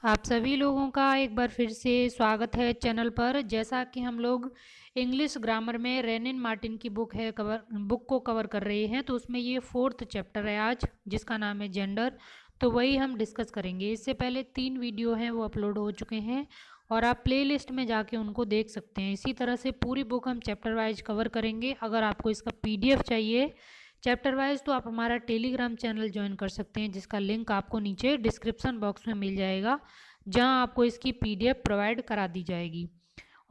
आप सभी लोगों का एक बार फिर से स्वागत है चैनल पर। जैसा कि हम लोग इंग्लिश ग्रामर में रेनिन मार्टिन की बुक को कवर कर रहे हैं, तो उसमें ये 4th चैप्टर है आज, जिसका नाम है जेंडर। तो वही हम डिस्कस करेंगे। इससे पहले 3 वीडियो हैं वो अपलोड हो चुके हैं और आप प्लेलिस्ट में जाके उनको देख सकते हैं। इसी तरह से पूरी बुक हम चैप्टर वाइज कवर करेंगे। अगर आपको इसका PDF चाहिए चैप्टर वाइज, तो आप हमारा टेलीग्राम चैनल ज्वाइन कर सकते हैं, जिसका लिंक आपको नीचे डिस्क्रिप्शन बॉक्स में मिल जाएगा, जहां आपको इसकी PDF प्रोवाइड करा दी जाएगी।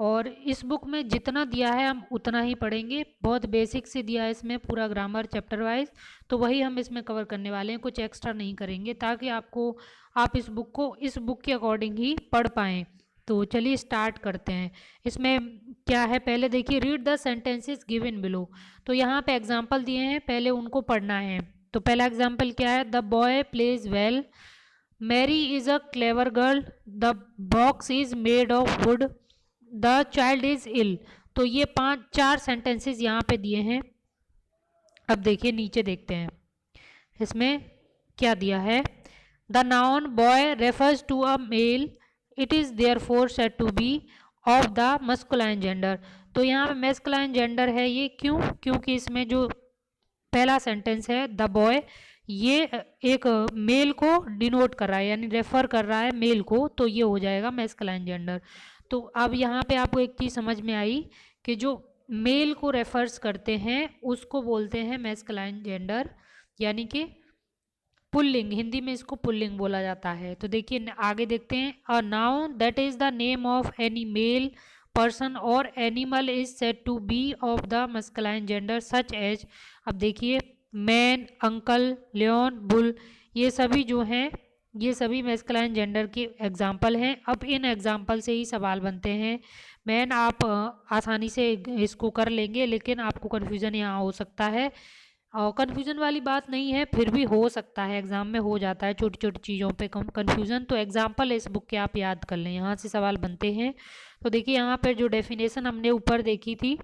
और इस बुक में जितना दिया है हम उतना ही पढ़ेंगे। बहुत बेसिक से दिया है इसमें पूरा ग्रामर चैप्टर वाइज, तो वही हम इसमें कवर करने वाले हैं, कुछ एक्स्ट्रा नहीं करेंगे, ताकि आप इस बुक के अकॉर्डिंग ही पढ़ पाएँ। तो चलिए स्टार्ट करते हैं। इसमें क्या है, पहले देखिए, read the sentences given below. तो यहाँ पे एग्जाम्पल दिए हैं, पहले उनको पढ़ना है। तो पहला एग्जाम्पल क्या है, the boy plays well, Mary is a clever girl, the box is made of wood, the child is ill. तो ये 4 सेंटेंसेस यहाँ पे दिए हैं। अब देखिए नीचे देखते हैं इसमें क्या दिया है। The noun boy refers to a male, it is therefore said to be of the masculine gender. तो यहाँ पे मेस्कुलाइन जेंडर है, ये क्यों? क्योंकि इसमें जो पहला सेंटेंस है द बॉय, ये एक मेल को डिनोट कर रहा है, यानी रेफर कर रहा है मेल को, तो ये हो जाएगा मेस्कुलाइन जेंडर। तो अब यहाँ पे आपको एक चीज़ समझ में आई कि जो मेल को रेफर्स करते हैं उसको बोलते हैं मेस्कुलाइन जेंडर, यानी कि पुल्लिंग। हिंदी में इसको पुल्लिंग बोला जाता है। तो देखिए आगे देखते हैं, a noun that is the name of any male person और animal is said to be of the masculine gender such as. अब देखिए मैन, अंकल, लियोन, बुल, ये सभी जो हैं ये सभी मैस्कुलाइन जेंडर के एग्जाम्पल हैं। अब इन एग्जाम्पल से ही सवाल बनते हैं। मैन आप आसानी से इसको कर लेंगे, लेकिन आपको कन्फ्यूज़न यहाँ हो सकता है। और कन्फ्यूज़न वाली बात नहीं है, फिर भी हो सकता है, एग्ज़ाम में हो जाता है छोटी छोटी चीज़ों पे कन्फ्यूज़न। तो एग्जाम्पल इस बुक के आप याद कर लें, यहाँ से सवाल बनते हैं। तो देखिए यहाँ पर जो डेफिनेशन हमने ऊपर देखी थी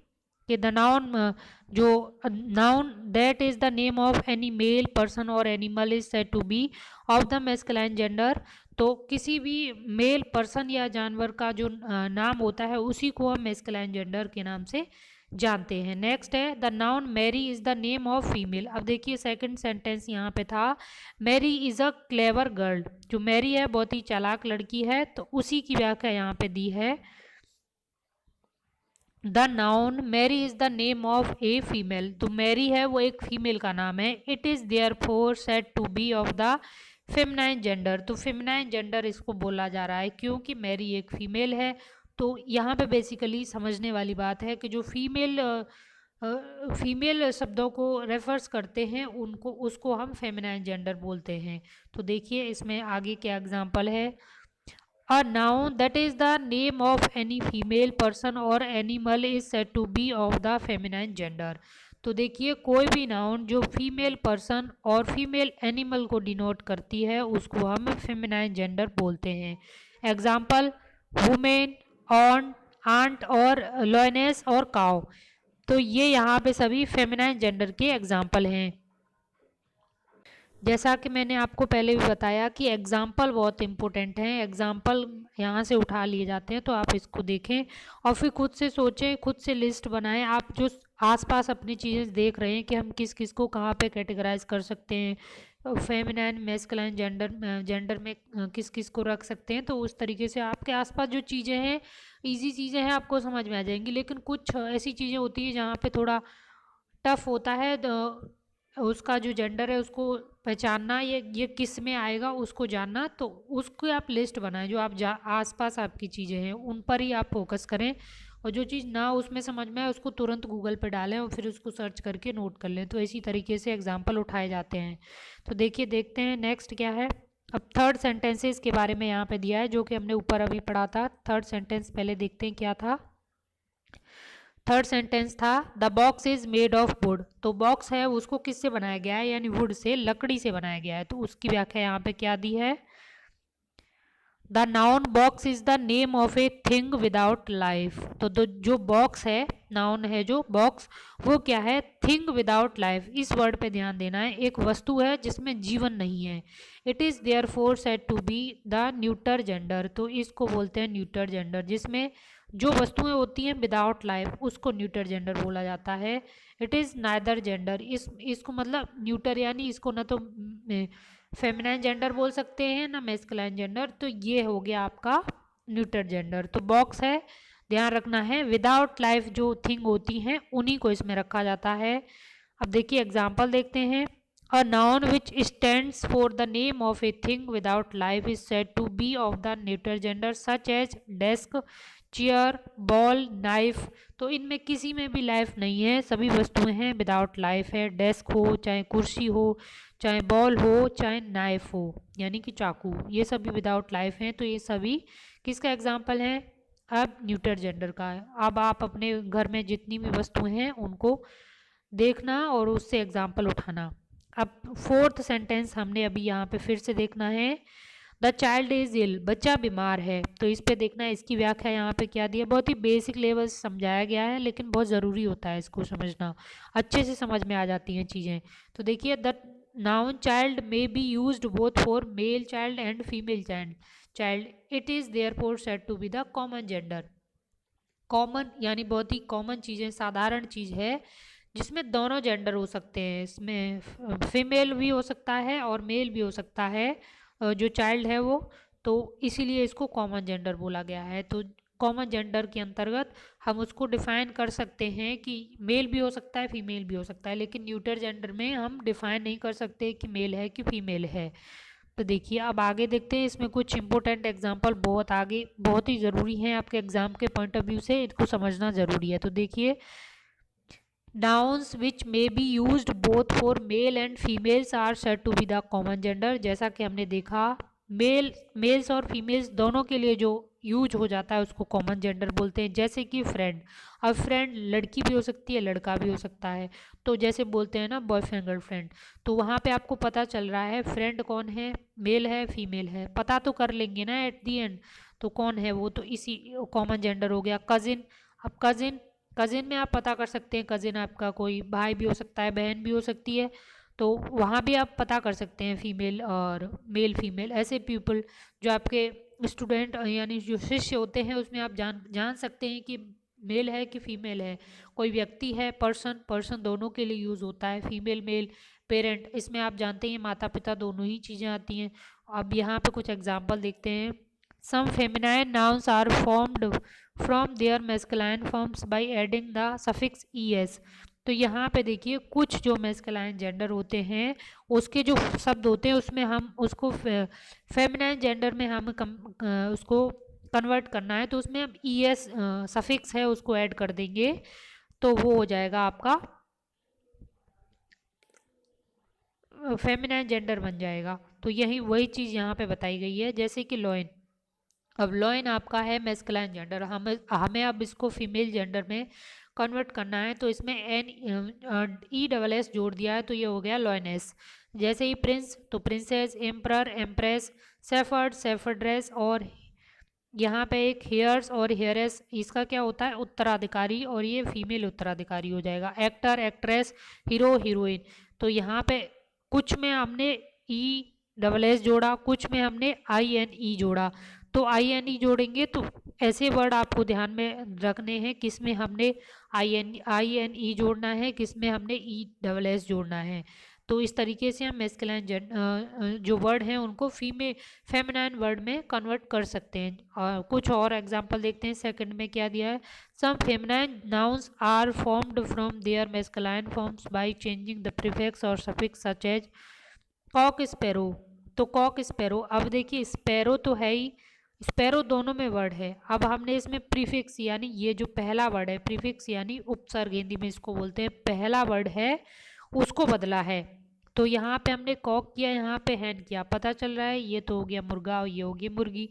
कि द नाउन, जो noun that is the name of any male person और animal is said to be of the masculine gender. तो किसी भी मेल पर्सन या जानवर का जो नाम होता है उसी को हम मैस्कुलाइन जेंडर के नाम से जानते हैं। नेक्स्ट है the noun Mary is the name of female. अब देखिए सेकंड सेंटेंस यहाँ पे था, Mary is a clever girl. जो मैरी है बहुत ही चालाक लड़की है, तो उसी की व्याख्या यहाँ पे दी है। The noun Mary is the name of a female. तो मैरी है वो एक फीमेल का नाम है। It is therefore said to be of the feminine gender. तो फेमिनाइन जेंडर इसको बोला जा रहा है क्योंकि मैरी एक फीमेल है। तो यहाँ पे बेसिकली समझने वाली बात है कि जो फीमेल शब्दों को रेफर्स करते हैं उनको उसको हम फेमिनाइन जेंडर बोलते हैं। तो देखिए इसमें आगे क्या एग्जांपल है, a noun that is the name of any female person or animal is said to be of the feminine gender। तो देखिए कोई भी नाउन जो फीमेल पर्सन और फीमेल एनिमल को डिनोट करती है उसको हम फेमिनाइन जेंडर बोलते हैं। एग्जाम्पल वुमेन, ऑन, आंट और लॉयनेस और काउ। तो ये यहाँ पे सभी फेमिनाइन जेंडर के एग्जाम्पल हैं। जैसा कि मैंने आपको पहले भी बताया कि एग्जाम्पल बहुत इंपॉर्टेंट हैं। एग्जाम्पल यहाँ से उठा लिए जाते हैं, तो आप इसको देखें और फिर खुद से सोचें, खुद से लिस्ट बनाएं। आप जो आसपास अपनी चीज़ें देख रहे हैं कि हम किस किस को कहाँ पे कैटेगराइज कर सकते हैं, फेमिनाइन मैस्कुलाइन जेंडर में किस किस को रख सकते हैं, तो उस तरीके से आपके आसपास जो चीज़ें हैं, ईजी चीज़ें हैं, आपको समझ में आ जाएंगी। लेकिन कुछ ऐसी चीज़ें होती है जहाँ पे थोड़ा टफ होता है, उसका जो जेंडर है उसको पहचानना, ये किस में आएगा उसको जानना। तो उसको आप लिस्ट बनाएं, जो आप आसपास आपकी चीज़ें हैं उन पर ही आप फोकस करें, और जो चीज़ ना उसमें समझ में आए उसको तुरंत गूगल पे डालें और फिर उसको सर्च करके नोट कर लें। तो इसी तरीके से एग्जाम्पल उठाए जाते हैं। तो देखिए देखते हैं नेक्स्ट क्या है। अब थर्ड सेंटेंसेस के बारे में यहाँ पे दिया है, जो कि हमने ऊपर अभी पढ़ा था। थर्ड सेंटेंस पहले देखते हैं क्या था। थर्ड सेंटेंस था the box is made of would. तो बॉक्स है उसको किससे बनाया गया है, यानी वुड से, लकड़ी से बनाया गया है। तो उसकी व्याख्या यहाँ पे क्या दी है, the noun box is the name of a thing without life. तो जो बॉक्स है, नाउन है जो बॉक्स, वो क्या है? Thing without life. इस वर्ड पे ध्यान देना है, एक वस्तु है जिसमें जीवन नहीं है। It is therefore said to be the neuter gender. तो इसको बोलते हैं न्यूटर जेंडर, जिसमें जो वस्तुएं होती हैं विदाउट लाइफ उसको न्यूटर जेंडर बोला जाता है। इट इज़ नाइदर जेंडर, इसको मतलब न्यूटर यानी इसको ना तो फेमिनाइन जेंडर बोल सकते हैं ना मैस्कुलाइन जेंडर। तो ये हो गया आपका न्यूटर जेंडर। तो बॉक्स है, ध्यान रखना है, विदाउट लाइफ जो थिंग होती हैं उन्हीं को इसमें रखा जाता है। अब देखिए एग्जाम्पल देखते हैं। A noun which stands for the name of a thing without life is said to be of the neuter gender such as desk, chair, ball, knife. तो इनमें किसी में भी लाइफ नहीं है, सभी वस्तुएं हैं विदाउट लाइफ है। डेस्क हो, चाहे कुर्सी हो, चाहे बॉल हो, चाहे नाइफ हो यानी कि चाकू, ये सभी विदाउट लाइफ हैं। तो ये सभी किसका एग्जाम्पल है? अब न्यूटर जेंडर का है। अब आप अपने घर में जितनी भी वस्तुएं हैं उनको देखना और उससे एग्जाम्पल उठाना। अब फोर्थ सेंटेंस हमने अभी यहाँ पे फिर से देखना है। द चाइल्ड इज इल, बच्चा बीमार है। तो इस पे देखना है इसकी व्याख्या यहाँ पे क्या दी है। बहुत ही बेसिक लेवल से समझाया गया है, लेकिन बहुत ज़रूरी होता है इसको समझना, अच्छे से समझ में आ जाती हैं चीज़ें। तो देखिए, the noun child may be used both for male child and female child. It is therefore said to be the common gender. Common यानी बहुत ही कॉमन चीज़ है, साधारण चीज़ है, जिसमें दोनों जेंडर हो सकते हैं। इसमें फीमेल भी हो सकता है और मेल भी हो सकता है जो चाइल्ड है वो। तो इसीलिए इसको कॉमन जेंडर बोला गया है। तो कॉमन जेंडर के अंतर्गत हम उसको डिफाइन कर सकते हैं कि मेल भी हो सकता है, फीमेल भी हो सकता है, लेकिन न्यूटर जेंडर में हम डिफाइन नहीं कर सकते कि मेल है कि फीमेल है। तो देखिए अब आगे देखते हैं, इसमें कुछ इंपॉर्टेंट एग्जांपल बहुत आगे बहुत ही ज़रूरी हैं आपके एग्जाम के पॉइंट ऑफ व्यू से, इनको समझना ज़रूरी है। तो देखिए, nouns which may be used both for male and females are said to be the common gender. जैसा कि हमने देखा, मेल्स और फीमेल्स दोनों के लिए जो यूज हो जाता है उसको कॉमन जेंडर बोलते हैं। जैसे कि फ्रेंड, अब फ्रेंड लड़की भी हो सकती है, लड़का भी हो सकता है। तो जैसे बोलते हैं ना बॉयफ्रेंड गर्लफ्रेंड, तो वहाँ पे आपको पता चल रहा है फ्रेंड कौन है, मेल है फीमेल है, पता तो कर लेंगे ना एट दी एंड, तो कौन है वो, तो इसी कॉमन जेंडर हो गया। कजिन, अब कजिन में आप पता कर सकते हैं, कजिन आपका कोई भाई भी हो सकता है, बहन भी हो सकती है, तो वहाँ भी आप पता कर सकते हैं फीमेल और मेल फीमेल। ऐसे पीपल जो आपके स्टूडेंट यानी जो शिष्य होते हैं उसमें आप जान सकते हैं कि मेल है कि फीमेल है। कोई व्यक्ति है, पर्सन दोनों के लिए यूज़ होता है, फीमेल मेल। पेरेंट, इसमें आप जानते हैं माता पिता दोनों ही चीज़ें आती हैं। अब यहाँ पे कुछ एग्जाम्पल देखते हैं। Some feminine nouns are formed from their masculine forms by adding the suffix es। तो यहाँ पे देखिए, कुछ जो मैस्कुलाइन जेंडर होते हैं उसके जो शब्द होते हैं उसमें हम उसको फेमिनाइन जेंडर में हम उसको कन्वर्ट करना है, तो उसमें हम es सफिक्स है उसको ऐड कर देंगे, तो वो हो जाएगा आपका फेमिनाइन जेंडर बन जाएगा। तो यही वही चीज़ यहाँ पे बताई गई है। जैसे कि लॉइन, अब लॉइन आपका है मैस्कुलाइन जेंडर, हमें अब इसको फीमेल जेंडर में कन्वर्ट करना है, तो इसमें ESS जोड़ दिया है, तो ये हो गया लॉयनेस। जैसे ही प्रिंस, तो प्रिंसेस, एम्परर, एम्प्रेस, सेफर्ड, सेफर्ड्रेस, और यहाँ पे एक हेयर्स और हेयरेस, इसका क्या होता है? उत्तराधिकारी, और ये फीमेल उत्तराधिकारी हो जाएगा। Actor, actress, hero, heroine. तो यहाँ पे कुछ में हमने ESS जोड़ा, कुछ में हमने INE जोड़ा। तो INE जोड़ेंगे तो ऐसे वर्ड आपको ध्यान में रखने हैं, किस में हमने INE जोड़ना है, किस में हमने ESS जोड़ना है। तो इस तरीके से हम मैस्कुलाइन जो वर्ड हैं उनको फेमिनाइन वर्ड में कन्वर्ट कर सकते हैं। और कुछ और एग्जांपल देखते हैं। सेकंड में क्या दिया है? Some feminine nouns are formed from their masculine forms by changing the prefix और suffix such as cock sparrow. तो कॉक स्पैरो, अब देखिए स्पैरो तो है ही, स्पैरो दोनों में वर्ड है। अब हमने इसमें प्रीफिक्स यानी ये जो पहला वर्ड है, प्रीफिक्स यानी उपसर्ग हिंदी में इसको बोलते हैं, पहला वर्ड है उसको बदला है। तो यहाँ पे हमने कॉक किया, यहाँ पे हैन किया, पता चल रहा है ये तो हो गया मुर्गा और ये हो गई मुर्गी।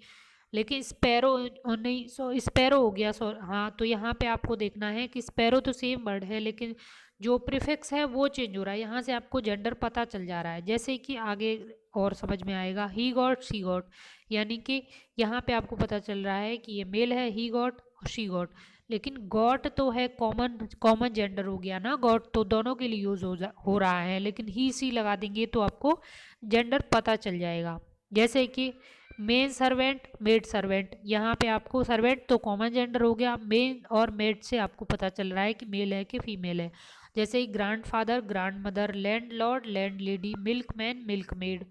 लेकिन स्पैरो नहीं, स्पैरो हो गया, हाँ। तो यहाँ पे आपको देखना है कि स्पैरो तो सेम वर्ड है, लेकिन जो प्रीफिक्स है वो चेंज हो रहा है। यहाँ से आपको जेंडर पता चल जा रहा है। जैसे कि आगे और समझ में आएगा। ही गॉट, शी गॉट, यानी कि यहाँ पे आपको पता चल रहा है कि ये मेल है, ही गॉट और शी गॉट, लेकिन गॉट तो है कॉमन कॉमन जेंडर हो गया ना, गॉट तो दोनों के लिए यूज हो रहा है, लेकिन ही सी लगा देंगे तो आपको जेंडर पता चल जाएगा। जैसे कि मेन सर्वेंट, मेड सर्वेंट, यहाँ पे आपको सर्वेंट तो कॉमन जेंडर हो गया, मेन और मेड से आपको पता चल रहा है कि मेल है कि फीमेल है। जैसे ही grand father, grand mother, land lord, land lady, milk man, milk maid.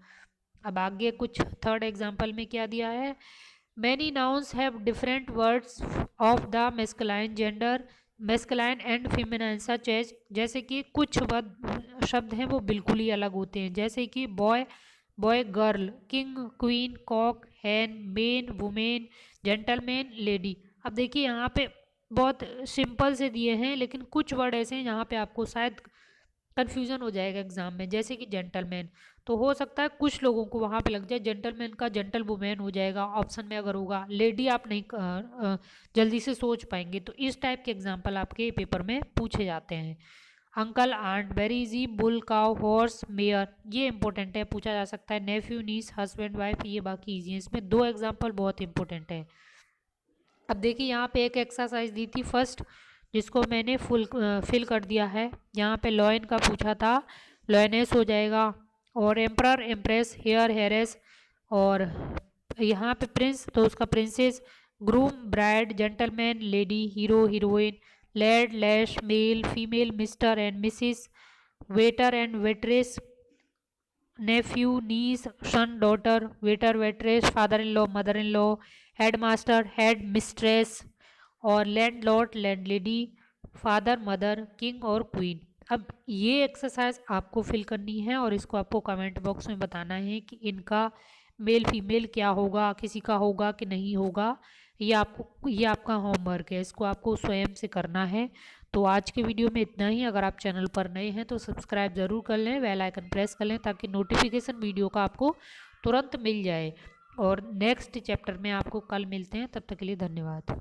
अब आगे कुछ थर्ड एग्जाम्पल में क्या दिया है, many nouns have different words of the masculine gender, masculine and feminine such as, जैसे कि कुछ शब्द हैं वो बिल्कुल ही अलग होते हैं, जैसे कि boy, boy girl, king queen, cock hen, men women, gentleman lady. अब देखिए यहाँ पे बहुत सिंपल से दिए हैं, लेकिन कुछ वर्ड ऐसे हैं यहाँ पे आपको शायद कन्फ्यूज़न हो जाएगा एग्जाम में, जैसे कि जेंटलमैन, तो हो सकता है कुछ लोगों को वहाँ पे लग जाए जेंटलमैन का जेंटल वुमेन हो जाएगा ऑप्शन में अगर होगा, लेडी आप नहीं जल्दी से सोच पाएंगे, तो इस टाइप के एग्जाम्पल आपके पेपर में पूछे जाते हैं। Uncle, aunt, very easy, bull, cow, horse, mare, ये इंपॉर्टेंट है, पूछा जा सकता है। नेफ्यू, नीस, हस्बैंड, वाइफ, ये बाकी इजी है, इसमें दो एग्जाम्पल बहुत इंपॉर्टेंट है। अब देखिए यहाँ पे एक एक्सरसाइज दी थी फर्स्ट, जिसको मैंने फिल कर दिया है। यहाँ पे लॉयन का पूछा था, लॉयनेस हो जाएगा, और एम्परर, एम्प्रेस, हेयर, हेरेस, और यहाँ पे प्रिंस तो उसका princess, groom, bride, gentleman, lady, hero, heroine, lad, lass, male, female, mister and missis, waiter and waitress, nephew, niece, son, daughter, waiter, waitress, father in law, mother in law, head master, head mistress, और land lord, land lady, father, mother, king और queen. अब ये exercise आपको fill करनी है और इसको आपको कमेंट बॉक्स में बताना है कि इनका मेल फीमेल क्या होगा, किसी का होगा कि नहीं होगा। ये आपका होमवर्क है, इसको आपको स्वयं से करना है। तो आज के वीडियो में इतना ही। अगर आप चैनल पर नए हैं तो सब्सक्राइब ज़रूर कर लें, बेल आइकन प्रेस कर लें ताकि नोटिफिकेशन वीडियो का आपको तुरंत मिल जाए। और नेक्स्ट चैप्टर में आपको कल मिलते हैं, तब तक के लिए धन्यवाद।